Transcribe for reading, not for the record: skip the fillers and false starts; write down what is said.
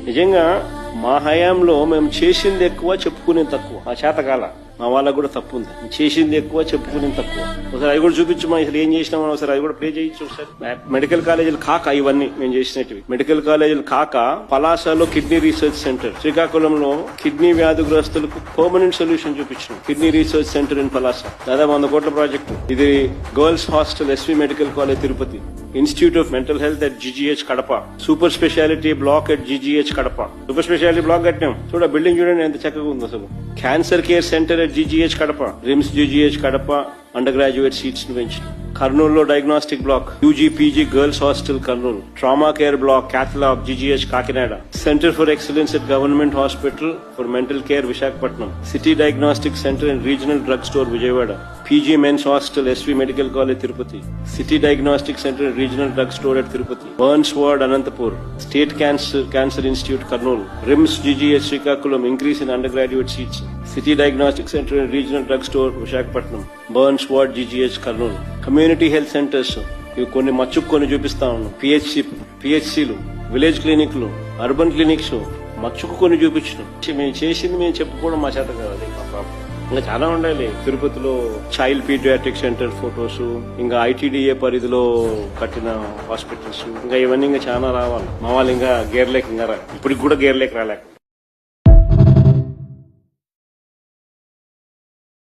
నిజంగా మా హయాంలో మేము చేసింది ఎక్కువ, చెప్పుకునేది తక్కువ. ఆ చేతకాల మా వాళ్ళకు కూడా తప్పు ఉంది. చేసింది ఎక్కువ, చెప్పుకునేది తక్కువ. ఒకసారి అవి కూడా చూపించమా, అసలు ఏం చేసినామో ఒకసారి అవి కూడా ప్లే చేయొచ్చు. ఒకసారి మెడికల్ కాలేజీలు కాక ఇవన్నీ మేము చేసినవి. మెడికల్ కాలేజీలు కాక పలాసలో కిడ్నీ రీసెర్చ్ సెంటర్, శ్రీకాకుళంలో కిడ్నీ వ్యాధిగ్రస్తులకు పర్మనెంట్ సొల్యూషన్ చూపించాం. Kidney research centre in Palasa, దాదాపు 100 కోట్ల ప్రాజెక్టు. ఇది girls hostel SV medical college Tirupati, institute of mental health at GGH Kadapa, super speciality block at GGH Kadapa. Super speciality block కట్టాం. చూడ బిల్డింగ్ చూడండి ఎంత చక్కగా ఉంది అసలు. Cancer care centre at GGH Kadapa, RIMS GGH Kadapa under graduate seats ను పెంచడం. కర్నూలులో diagnostic black, UG PG girls hostel Kurnool, trauma care block cath lab GGH Kakinada, centre for excellence at government hospital for mental care Visakhapatnam, city diagnostic centre and regional drug store Vijayawada, PG men's hostel SV medical college Tirupati, city diagnostic centre and regional drug store at Tirupati, burns ward Anantapur, state cancer institute Kurnool, RIMS GGH Srikakulam increase in under graduate seats, city diagnostic centre and regional drug store Visakhapatnam, burns ward GGH Kurnool. Community health centres ఇవి కొన్ని మచ్చుకు కొన్ని చూపిస్తా ఉన్నాం. పిహెచ్సిలు, village క్లినిక్లు, urban clinics మచ్చుకు కొన్ని చూపించడం. మేము చేసింది మేము చెప్పుకోవడం మా చేత కాదు. ఇంకా చాలా ఉండాలి. తిరుపతిలో చైల్డ్ పీడియాట్రిక్ సెంటర్ ఫొటోస్, ఇంకా ఐటీడీఏ పరిధిలో కట్టిన హాస్పిటల్స్, ఇంకా ఇవన్నీ ఇంకా చాలా రావాలి. మా వాళ్ళు ఇంకా గేర్లేక ఇంకా ఇప్పటికి కూడా గేర్లేక రాలేక